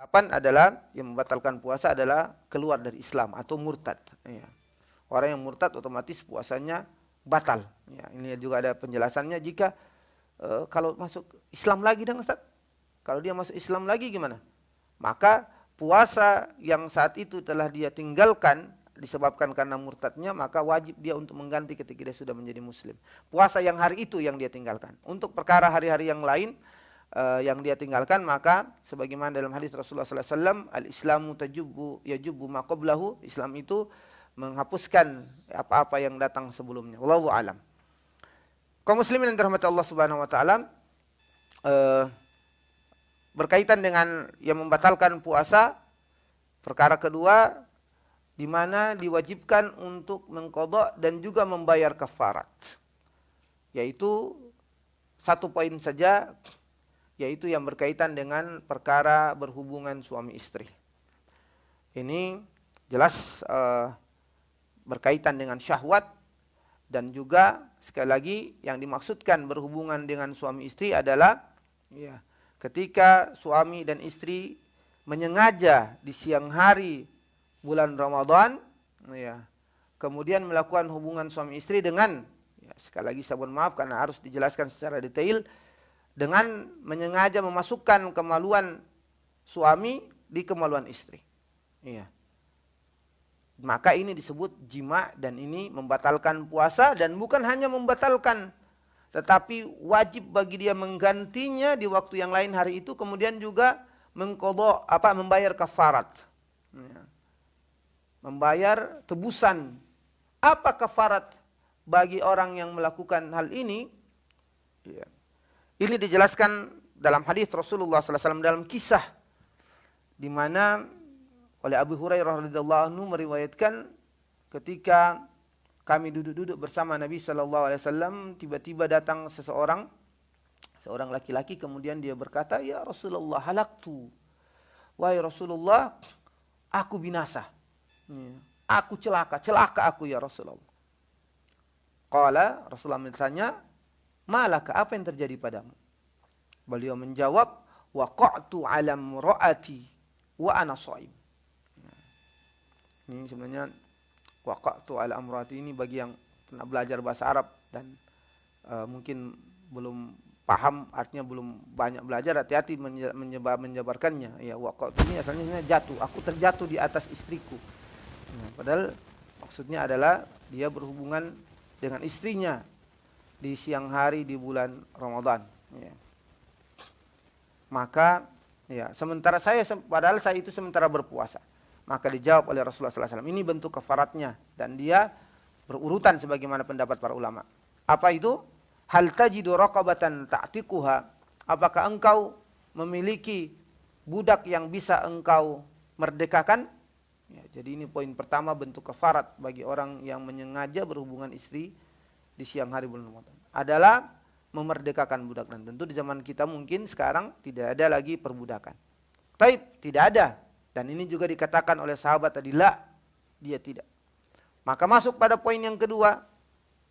8 adalah yang membatalkan puasa adalah keluar dari Islam atau murtad. Ya. Orang yang murtad otomatis puasanya batal. Ya, ini juga ada penjelasannya jika kalau masuk Islam lagi dan Ustaz. Kalau dia masuk Islam lagi gimana? Maka puasa yang saat itu telah dia tinggalkan disebabkan karena murtadnya, maka wajib dia untuk mengganti ketika dia sudah menjadi muslim. Puasa yang hari itu yang dia tinggalkan. Untuk perkara hari-hari yang lain yang dia tinggalkan, maka sebagaimana dalam hadis Rasulullah SAW, al-Islamu yajubu ma qablahu, Islam itu menghapuskan apa-apa yang datang sebelumnya. Wallahu alam. Kaum muslimin yang dirahmati Allah Subhanahu wa taala, berkaitan dengan yang membatalkan puasa, perkara kedua di mana diwajibkan untuk mengqadha dan juga membayar kafarat. Yaitu satu poin saja, yaitu yang berkaitan dengan perkara berhubungan suami istri. Ini jelas berkaitan dengan syahwat, dan juga sekali lagi yang dimaksudkan berhubungan dengan suami istri adalah ya, ketika suami dan istri menyengaja di siang hari bulan Ramadan, ya, kemudian melakukan hubungan suami istri dengan, ya, sekali lagi saya mohon maaf karena harus dijelaskan secara detail, dengan menyengaja memasukkan kemaluan suami di kemaluan istri. Ya. Maka ini disebut jima dan ini membatalkan puasa, dan bukan hanya membatalkan, tetapi wajib bagi dia menggantinya di waktu yang lain hari itu, kemudian juga membayar kafarat. Ya. Membayar tebusan. Apa kafarat bagi orang yang melakukan hal ini? Ya. Ini dijelaskan dalam hadis Rasulullah SAW dalam kisah di mana oleh Abu Hurairah radhiyallahu anhu meriwayatkan ketika kami duduk-duduk bersama Nabi SAW, tiba-tiba datang seorang laki-laki, kemudian dia berkata, "Ya Rasulullah, halaktu. Wahai Rasulullah, aku binasa. Aku celaka aku ya Rasulullah." Qala, Rasulullah bertanya, "Malaka, apa yang terjadi padamu?" Beliau menjawab, "Waqa'tu 'ala imra'ati wa ana shaim." Ini sebenarnya waqa'tu 'ala imra'ati ini bagi yang pernah belajar bahasa Arab dan mungkin belum paham artinya, belum banyak belajar, hati-hati menjabarkannya. Ya, waqa'tu ini asalnya jatuh, aku terjatuh di atas istriku. Padahal maksudnya adalah dia berhubungan dengan istrinya di siang hari di bulan Ramadan. Ya. Maka ya, padahal saya itu sementara berpuasa. Maka dijawab oleh Rasulullah SAW, ini bentuk kafaratnya, dan dia berurutan sebagaimana pendapat para ulama. Apa itu? Hal tajidu raqabatan ta'tiquha, apakah engkau memiliki budak yang bisa engkau merdekakan? Ya, jadi ini poin pertama, bentuk kafarat bagi orang yang menyengaja berhubungan istri di siang hari bulan Ramadan adalah memerdekakan budak. Dan tentu di zaman kita mungkin sekarang tidak ada lagi perbudakan. Tidak ada. Dan ini juga dikatakan oleh sahabat tadi, la, dia tidak. Maka masuk pada poin yang kedua,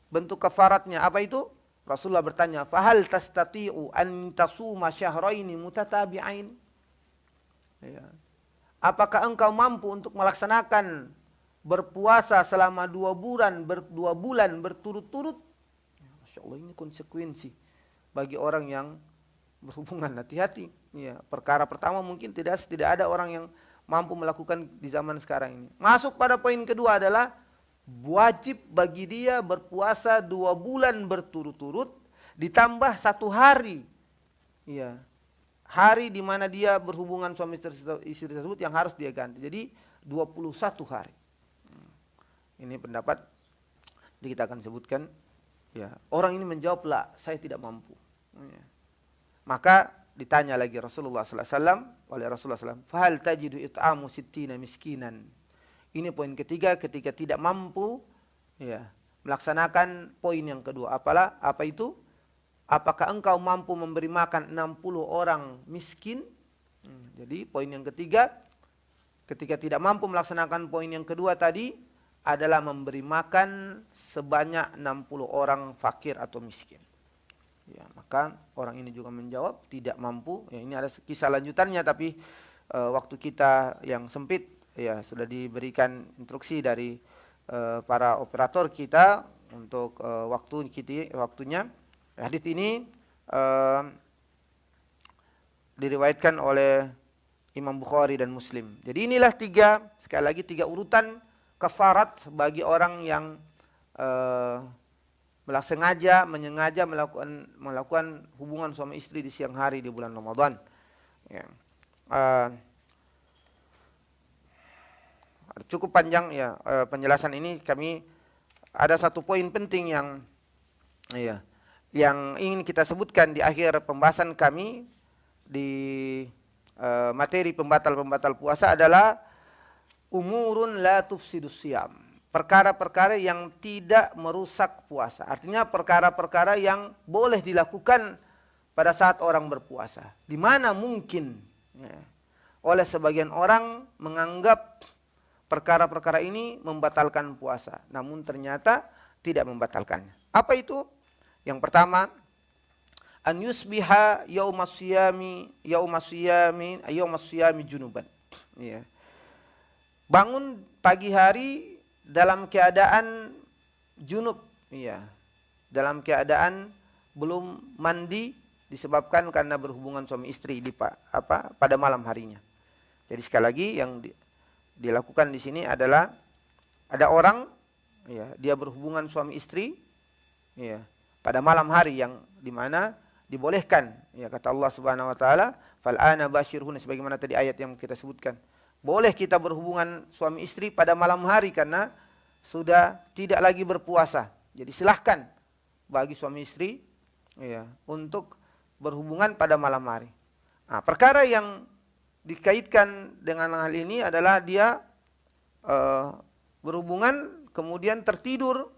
bentuk kafaratnya. Apa itu? Rasulullah bertanya, "Fahal tastati'u an tasuma syahraini mutatabi'ain?" Ya. Apakah engkau mampu untuk melaksanakan berpuasa selama 2 bulan berturut-turut? Masya Allah, ini konsekuensi bagi orang yang berhubungan. Hati-hati. Ya, perkara pertama mungkin tidak ada orang yang mampu melakukan di zaman sekarang ini. Masuk pada poin kedua adalah wajib bagi dia berpuasa 2 bulan berturut-turut ditambah 1 hari. Ya, hari di mana dia berhubungan suami istri tersebut yang harus dia ganti. Jadi 21 hari. Ini pendapat kita akan sebutkan. Ya, orang ini menjawab, "La, saya tidak mampu." Ya. Maka ditanya lagi Rasulullah SAW oleh Rasulullah SAW, "Fahal tajidu it'amu sittina miskinan?" Ini poin ketiga, ketika tidak mampu ya, melaksanakan poin yang kedua. Apa itu? Apakah engkau mampu memberi makan 60 orang miskin? Jadi poin yang ketiga, ketika tidak mampu melaksanakan poin yang kedua tadi, adalah memberi makan sebanyak 60 orang fakir atau miskin. Ya, maka orang ini juga menjawab tidak mampu. Ya, ini ada kisah lanjutannya, tapi waktu kita yang sempit, ya sudah diberikan instruksi dari para operator kita untuk waktunya. Hadis ini diriwayatkan oleh Imam Bukhari dan Muslim. Jadi inilah sekali lagi tiga urutan kafarat bagi orang yang menyengaja melakukan hubungan suami istri di siang hari di bulan Ramadan. Ya. Cukup panjang ya penjelasan ini. Kami ada satu poin penting yang ingin kita sebutkan di akhir pembahasan kami di materi pembatal puasa adalah umurun la tufsidus siyam. Perkara-perkara yang tidak merusak puasa. Artinya perkara-perkara yang boleh dilakukan pada saat orang berpuasa. Di mana mungkin oleh sebagian orang menganggap perkara-perkara ini membatalkan puasa. Namun ternyata tidak membatalkannya. Apa itu? Yang pertama, an yusbiha yaumasyami junuban. Ya. Bangun pagi hari dalam keadaan junub, ya. Dalam keadaan belum mandi disebabkan karena berhubungan suami istri pada malam harinya. Jadi sekali lagi yang dilakukan di sini adalah ada orang, ya, dia berhubungan suami istri, ya, pada malam hari yang dimana dibolehkan, ya, kata Allah Subhanahu Wa Taala, fal ana bashirhun, sebagaimana tadi ayat yang kita sebutkan. Boleh kita berhubungan suami istri pada malam hari karena sudah tidak lagi berpuasa. Jadi silahkan bagi suami istri, ya, untuk berhubungan pada malam hari. Nah, perkara yang dikaitkan dengan hal ini adalah dia berhubungan kemudian tertidur,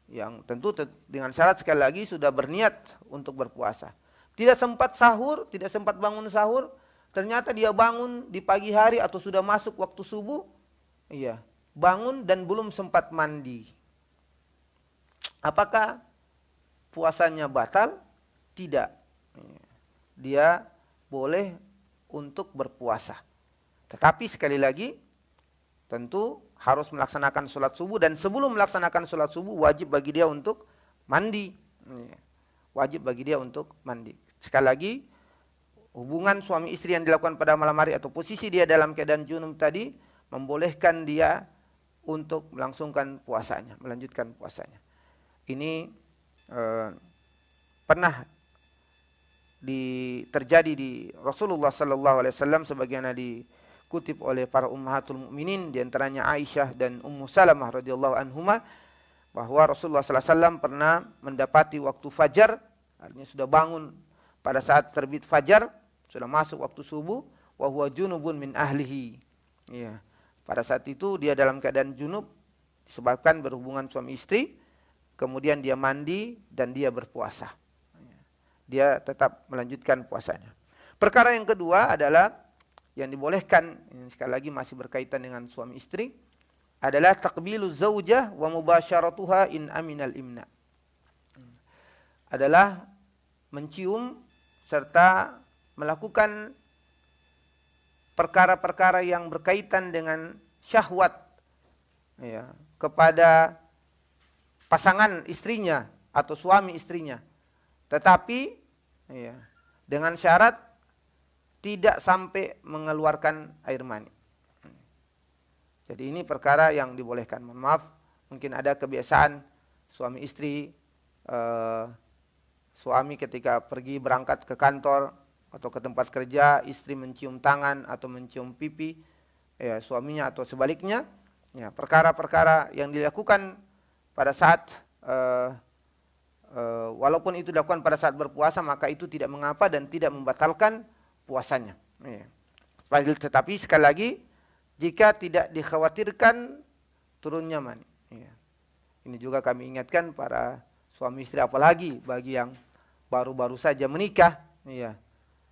yang tentu dengan syarat sekali lagi sudah berniat untuk berpuasa. Tidak sempat sahur, tidak sempat bangun sahur, ternyata dia bangun di pagi hari atau sudah masuk waktu subuh, iya, bangun dan belum sempat mandi. Apakah puasanya batal? Tidak. Dia boleh untuk berpuasa. Tetapi sekali lagi, tentu harus melaksanakan sholat subuh, dan sebelum melaksanakan sholat subuh wajib bagi dia untuk mandi. Wajib bagi dia untuk mandi. Sekali lagi, hubungan suami istri yang dilakukan pada malam hari atau posisi dia dalam keadaan junub tadi membolehkan dia untuk melangsungkan puasanya, melanjutkan puasanya. Ini pernah terjadi di Rasulullah sallallahu alaihi wasallam sebagaimana dikutip oleh para ummahatul mukminin, di antaranya Aisyah dan Ummu Salamah radhiyallahu anhuma, bahwa Rasulullah sallallahu alaihi wasallam pernah mendapati waktu fajar, artinya sudah bangun pada saat terbit fajar, sudah masuk waktu subuh, wa huwa junubun min ahlihi. Ya. Pada saat itu dia dalam keadaan junub disebabkan berhubungan suami istri, kemudian dia mandi dan dia berpuasa. Dia tetap melanjutkan puasanya. Perkara yang kedua adalah yang dibolehkan, ini sekali lagi masih berkaitan dengan suami istri, adalah taqbilu zaujah wa mubasyaratuha in aminal imna. Adalah mencium serta melakukan perkara-perkara yang berkaitan dengan syahwat, ya, kepada pasangan istrinya atau suami istrinya. Tetapi, ya, dengan syarat tidak sampai mengeluarkan air mani. Jadi ini perkara yang dibolehkan. Mohon maaf, mungkin ada kebiasaan suami istri, suami ketika pergi berangkat ke kantor atau ke tempat kerja, istri mencium tangan atau mencium pipi, ya, suaminya atau sebaliknya. Ya, perkara-perkara yang dilakukan pada saat walaupun itu dilakukan pada saat berpuasa, maka itu tidak mengapa dan tidak membatalkan puasanya. Ya. Tetapi sekali lagi, jika tidak dikhawatirkan turunnya mani. Ya. Ini juga kami ingatkan para suami istri, apalagi bagi yang baru-baru saja menikah. Ya.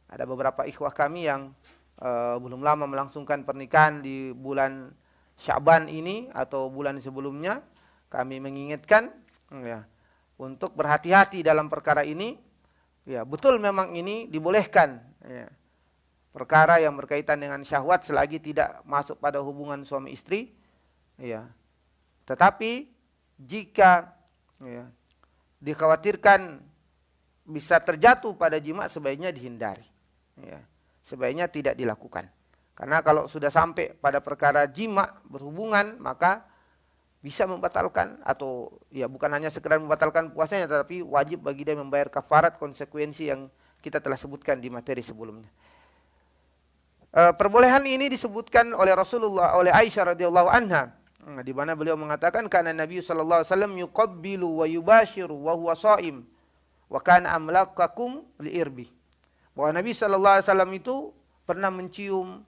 Ada beberapa ikhwah kami yang belum lama melangsungkan pernikahan di bulan Sya'ban ini atau bulan sebelumnya. Kami mengingatkan, ya, untuk berhati-hati dalam perkara ini. Ya, betul memang ini dibolehkan, ya. perkara yang berkaitan dengan syahwat selagi tidak masuk pada hubungan suami istri, ya. Tetapi jika ya, dikhawatirkan bisa terjatuh pada jima, sebaiknya dihindari. Ya. Sebaiknya tidak dilakukan. Karena kalau sudah sampai pada perkara jima berhubungan, maka bisa membatalkan, atau ya bukan hanya sekedar membatalkan puasanya, tetapi wajib bagi dia membayar kafarat konsekuensi yang kita telah sebutkan di materi sebelumnya. Perbolehan ini disebutkan oleh Rasulullah, oleh Aisyah radhiyallahu anha, di mana beliau mengatakan karena Nabi sallallahu alaihi wasallam yuqabbilu wa yubashiru wa huwa shaim wa kana amlakakum liirbi. Bahwa Nabi sallallahu alaihi wasallam itu pernah mencium,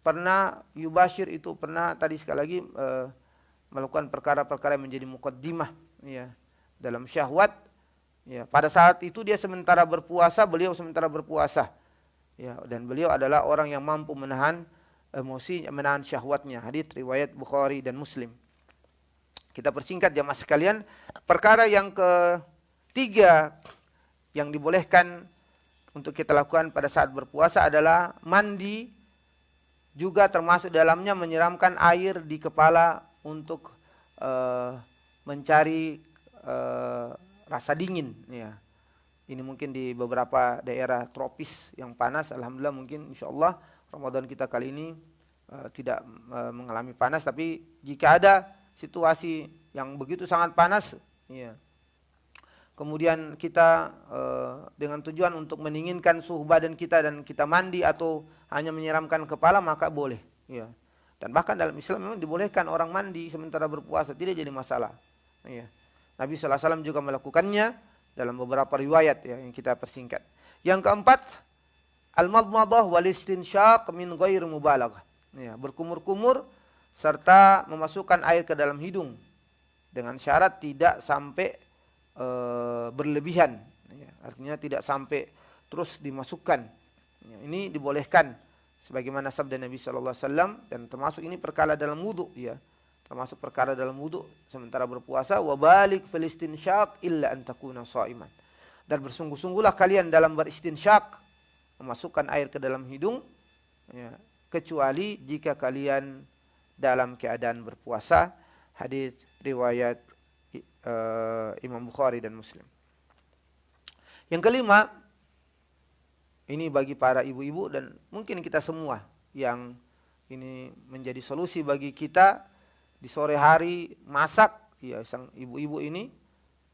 pernah yubashir, itu pernah tadi sekali lagi melakukan perkara-perkara yang menjadi muqaddimah ya dalam syahwat. Ya, pada saat itu dia sementara berpuasa, beliau sementara berpuasa. Ya, dan beliau adalah orang yang mampu menahan emosi, menahan syahwatnya. Hadits riwayat Bukhari dan Muslim. Kita persingkat jamaah sekalian, perkara yang ketiga yang dibolehkan untuk kita lakukan pada saat berpuasa adalah mandi, juga termasuk dalamnya menyiramkan air di kepala untuk mencari rasa dingin. Ya. Ini mungkin di beberapa daerah tropis yang panas, alhamdulillah mungkin insyaallah Ramadan kita kali ini tidak mengalami panas. Tapi jika ada situasi yang begitu sangat panas, ya, kemudian kita dengan tujuan untuk mendinginkan suhu badan kita dan kita mandi atau hanya menyiramkan kepala, maka boleh. Ya. Dan bahkan dalam Islam memang dibolehkan orang mandi sementara berpuasa, tidak jadi masalah. Ya. Nabi SAW juga melakukannya dalam beberapa riwayat ya, yang kita persingkat. Yang keempat, al-madmadah wal istinsyaq min ghairi mubalaghah. Ya, berkumur-kumur serta memasukkan air ke dalam hidung dengan syarat tidak sampai berlebihan. Ya, artinya tidak sampai terus dimasukkan. Ya, ini dibolehkan sebagaimana sabda Nabi sallallahu alaihi wasallam, dan termasuk ini perkara dalam wudu ya. Termasuk perkara dalam wudu sementara berpuasa, wa balik fil istinsyaq illa an takuna shaiman. Dan bersungguh-sungguhlah kalian dalam beristinsyak, memasukkan air ke dalam hidung ya, kecuali jika kalian dalam keadaan berpuasa. Hadis riwayat Imam Bukhari dan Muslim. Yang kelima, ini bagi para ibu-ibu dan mungkin kita semua, yang ini menjadi solusi bagi kita. Di sore hari masak, ya, sang ibu-ibu ini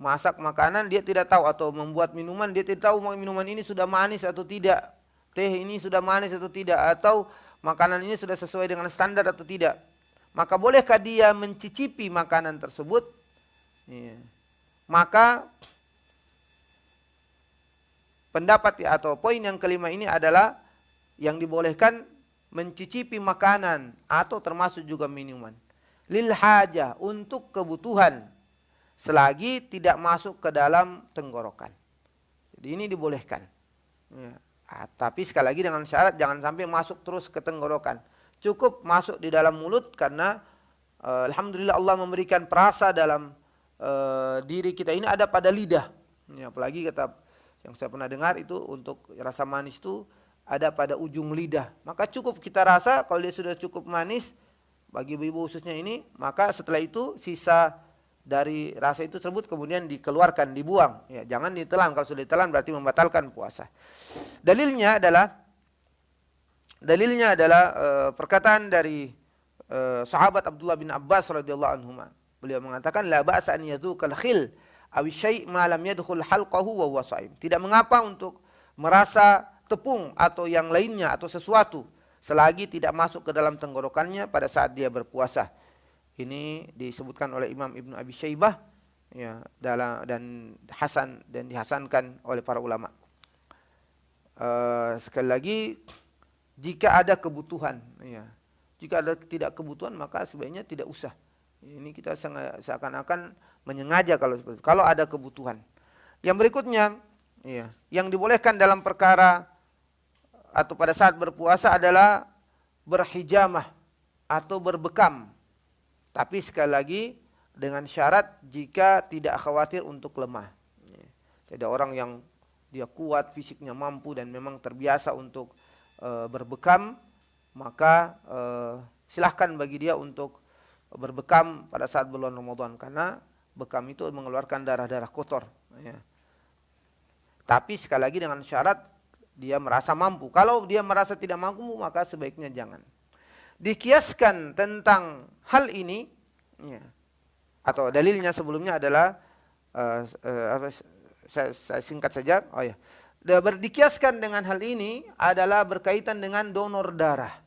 masak makanan, dia tidak tahu, atau membuat minuman, dia tidak tahu minuman ini sudah manis atau tidak, teh ini sudah manis atau tidak, atau makanan ini sudah sesuai dengan standar atau tidak. Maka bolehkah dia mencicipi makanan tersebut? Ya. Maka pendapat atau poin yang kelima ini adalah yang dibolehkan mencicipi makanan atau termasuk juga minuman. Lil hajah, untuk kebutuhan, selagi tidak masuk ke dalam tenggorokan. Jadi ini dibolehkan. Ya. Tapi sekali lagi dengan syarat jangan sampai masuk terus ke tenggorokan. Cukup masuk di dalam mulut, karena alhamdulillah Allah memberikan perasa dalam diri kita ini ada pada lidah. Ya, apalagi kata yang saya pernah dengar itu, untuk rasa manis itu ada pada ujung lidah. Maka cukup kita rasa, kalau dia sudah cukup manis, bagi ibu-ibu khususnya ini, maka setelah itu sisa dari rasa itu tersebut kemudian dikeluarkan, dibuang. Ya, jangan ditelan. Kalau sudah ditelan berarti membatalkan puasa. Dalilnya adalah perkataan dari sahabat Abdullah bin Abbas radhiyallahu anhuma. Beliau mengatakan, la ba'sa an yadzuqal khil aw syai' ma lam yadkhul halqahu wa huwa shaim. Tidak mengapa untuk merasa tepung atau yang lainnya atau sesuatu selagi tidak masuk ke dalam tenggorokannya pada saat dia berpuasa. Ini disebutkan oleh Imam Ibnu Abi Syaibah ya, dan dihasankan oleh para ulama. Sekali lagi, jika ada kebutuhan ya. Jika ada tidak kebutuhan, maka sebaiknya tidak usah. Ini kita seakan-akan menyengaja kalau seperti itu. Kalau ada kebutuhan. Yang berikutnya ya, yang dibolehkan dalam perkara atau pada saat berpuasa adalah berhijamah atau berbekam. Tapi sekali lagi dengan syarat jika tidak khawatir untuk lemah. Jadi orang yang dia kuat, fisiknya mampu dan memang terbiasa untuk berbekam, maka silahkan bagi dia untuk berbekam pada saat bulan Ramadan, karena bekam itu mengeluarkan darah-darah kotor. Ya. Tapi sekali lagi dengan syarat dia merasa mampu. Kalau dia merasa tidak mampu, maka sebaiknya jangan. Dikiaskan tentang hal ini, ya, atau dalilnya sebelumnya adalah, saya singkat saja. Oh ya, dikiaskan dengan hal ini adalah berkaitan dengan donor darah.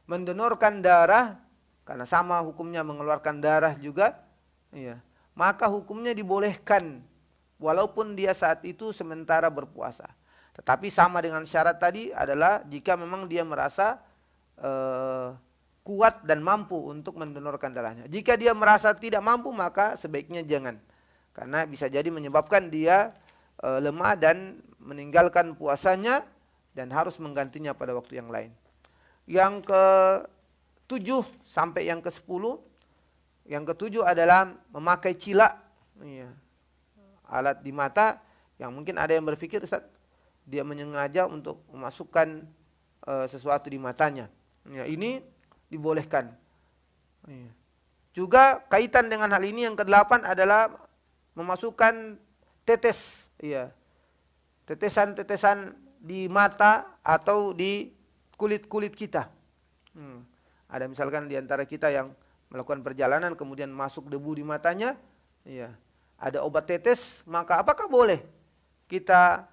Mendonorkan darah, karena sama hukumnya mengeluarkan darah juga, ya, maka hukumnya dibolehkan, walaupun dia saat itu sementara berpuasa. Tetapi sama dengan syarat tadi adalah jika memang dia merasa kuat dan mampu untuk mendonorkan darahnya. Jika dia merasa tidak mampu, maka sebaiknya jangan. Karena bisa jadi menyebabkan dia lemah dan meninggalkan puasanya dan harus menggantinya pada waktu yang lain. Yang ke-7 sampai yang ke-10. Yang ke-7 adalah memakai cilak, ya, alat di mata, yang mungkin ada yang berpikir, Ustaz, dia menyengaja untuk memasukkan sesuatu di matanya. Ya, ini dibolehkan. Ya. Juga kaitan dengan hal ini yang ke-8 adalah memasukkan tetes, ya, tetesan-tetesan di mata atau di kulit-kulit kita. Ada misalkan di antara kita yang melakukan perjalanan kemudian masuk debu di matanya, ya, ada obat tetes, maka apakah boleh kita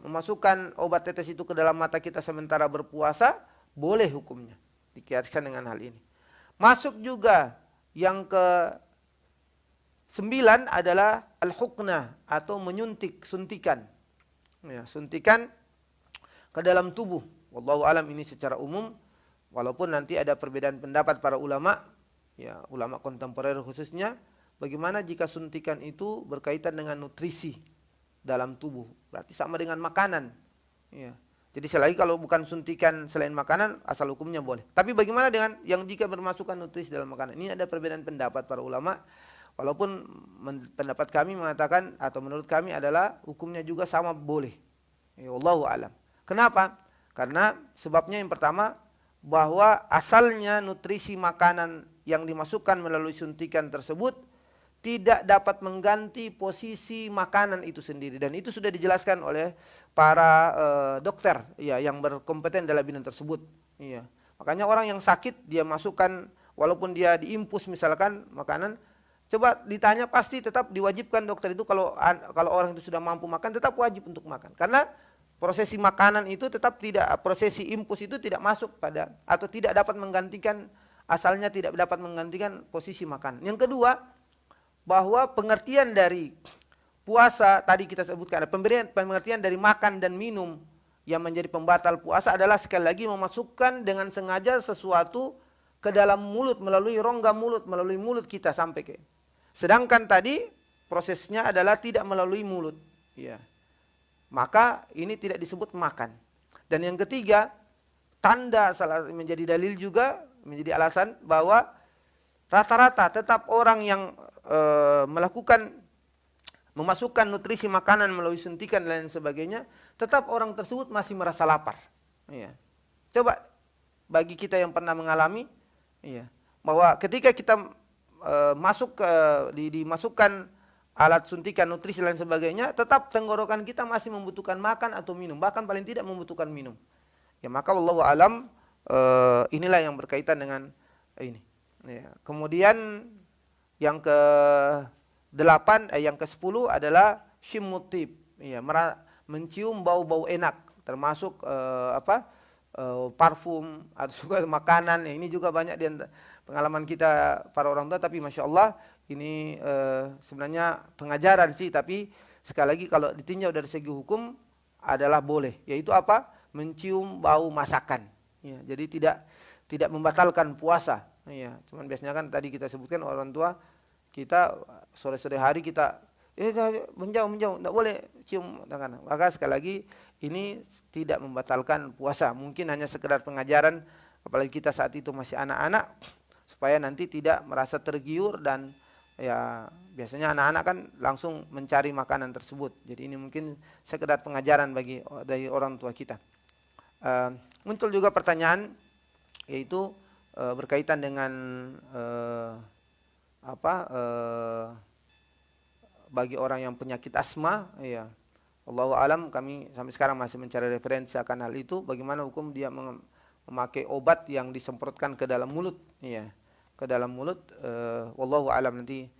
memasukkan obat tetes itu ke dalam mata kita sementara berpuasa? Boleh hukumnya, dikiaskan dengan hal ini. Masuk juga yang ke-9 adalah al-huknah atau menyuntik, suntikan. Ya, suntikan ke dalam tubuh. Wallahu alam, ini secara umum, walaupun nanti ada perbedaan pendapat para ulama, ya, ulama kontemporer khususnya, bagaimana jika suntikan itu berkaitan dengan nutrisi dalam tubuh, berarti sama dengan makanan. Ya. Jadi selagi kalau bukan suntikan selain makanan, asal hukumnya boleh. Tapi bagaimana dengan yang jika bermasukkan nutrisi dalam makanan? Ini ada perbedaan pendapat para ulama. Walaupun pendapat kami mengatakan, atau menurut kami adalah hukumnya juga sama boleh. Ya, wallahu alam. Kenapa? Karena sebabnya yang pertama, bahwa asalnya nutrisi makanan yang dimasukkan melalui suntikan tersebut tidak dapat mengganti posisi makanan itu sendiri, dan itu sudah dijelaskan oleh para dokter, ya, yang berkompeten dalam bidang tersebut. Ya. Makanya orang yang sakit dia masukkan, walaupun dia diimpus misalkan makanan, coba ditanya pasti tetap diwajibkan dokter itu, kalau orang itu sudah mampu makan tetap wajib untuk makan, karena prosesi makanan itu tetap tidak, prosesi impus itu tidak masuk pada, atau tidak dapat menggantikan, asalnya tidak dapat menggantikan posisi makan. Yang kedua, bahwa pengertian dari puasa tadi kita sebutkan, ada pengertian dari makan dan minum yang menjadi pembatal puasa adalah sekali lagi memasukkan dengan sengaja sesuatu ke dalam mulut melalui rongga mulut, melalui mulut kita sampai ke. Sedangkan tadi prosesnya adalah tidak melalui mulut, ya. Maka ini tidak disebut makan. Dan yang ketiga, tanda salah menjadi dalil juga, menjadi alasan bahwa rata-rata tetap orang yang memasukkan nutrisi makanan melalui suntikan dan lain sebagainya, tetap orang tersebut masih merasa lapar. Ya. Coba bagi kita yang pernah mengalami, ya, bahwa ketika kita dimasukkan alat suntikan nutrisi dan lain sebagainya, tetap tenggorokan kita masih membutuhkan makan atau minum, bahkan paling tidak membutuhkan minum. Ya, maka wallahu alam, inilah yang berkaitan dengan ini. Ya. Kemudian yang ke-8, yang ke-10 adalah syimutib, ya, mencium bau-bau enak, termasuk parfum atau juga makanan. Ya, ini juga banyak di pengalaman kita para orang tua, tapi masya Allah ini sebenarnya pengajaran sih, tapi sekali lagi kalau ditinjau dari segi hukum adalah boleh, yaitu apa? Mencium bau masakan. Ya, jadi tidak membatalkan puasa. Ya, cuman biasanya kan tadi kita sebutkan orang tua kita sore-sore hari kita menjauh, tidak boleh cium tangan. Maka sekali lagi ini tidak membatalkan puasa. Mungkin hanya sekedar pengajaran, apalagi kita saat itu masih anak-anak, supaya nanti tidak merasa tergiur, dan ya biasanya anak-anak kan langsung mencari makanan tersebut. Jadi ini mungkin sekedar pengajaran dari orang tua kita. Muncul juga pertanyaan, yaitu berkaitan dengan bagi orang yang penyakit asma, ya. Allahu alam, kami sampai sekarang masih mencari referensi akan hal itu. Bagaimana hukum dia memakai obat yang disemprotkan ke dalam mulut, ya, ke dalam mulut. Wallahu alam, nanti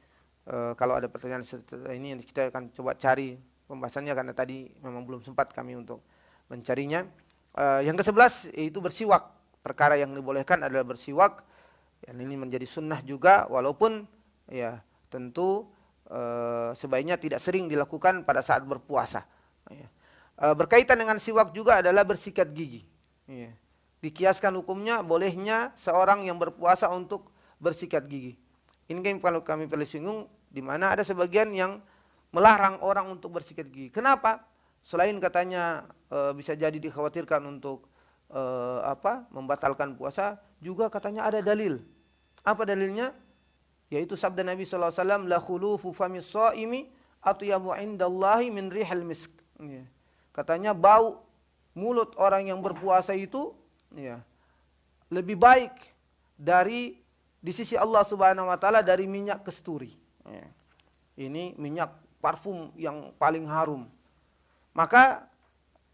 kalau ada pertanyaan ini kita akan coba cari pembahasannya, karena tadi memang belum sempat kami untuk mencarinya. Yang ke-11 yaitu bersiwak. Perkara yang dibolehkan adalah bersiwak. Yang ini menjadi sunnah juga, walaupun ya tentu sebaiknya tidak sering dilakukan pada saat berpuasa. Berkaitan dengan siwak juga adalah bersikat gigi. Dikiaskan hukumnya bolehnya seorang yang berpuasa untuk bersikat gigi. Ini kan kalau kami perlu singgung, di mana ada sebagian yang melarang orang untuk bersikat gigi. Kenapa? Selain katanya bisa jadi dikhawatirkan untuk membatalkan puasa, juga katanya ada dalil. Apa dalilnya? Yaitu sabda Nabi SAW, la khulufu famis shaimi atyabu indallahi min rihal misk. Katanya bau mulut orang yang berpuasa itu, ya, lebih baik dari di sisi Allah Subhanahu wa taala dari minyak kasturi. Ini minyak parfum yang paling harum. Maka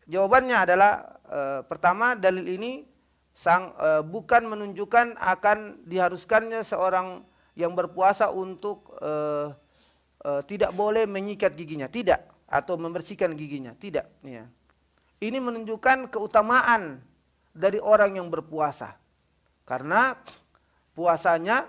jawabannya adalah pertama, dalil ini bukan menunjukkan akan diharuskannya seorang yang berpuasa untuk tidak boleh menyikat giginya, tidak, atau membersihkan giginya, tidak. Ya. Ini menunjukkan keutamaan dari orang yang berpuasa, karena puasanya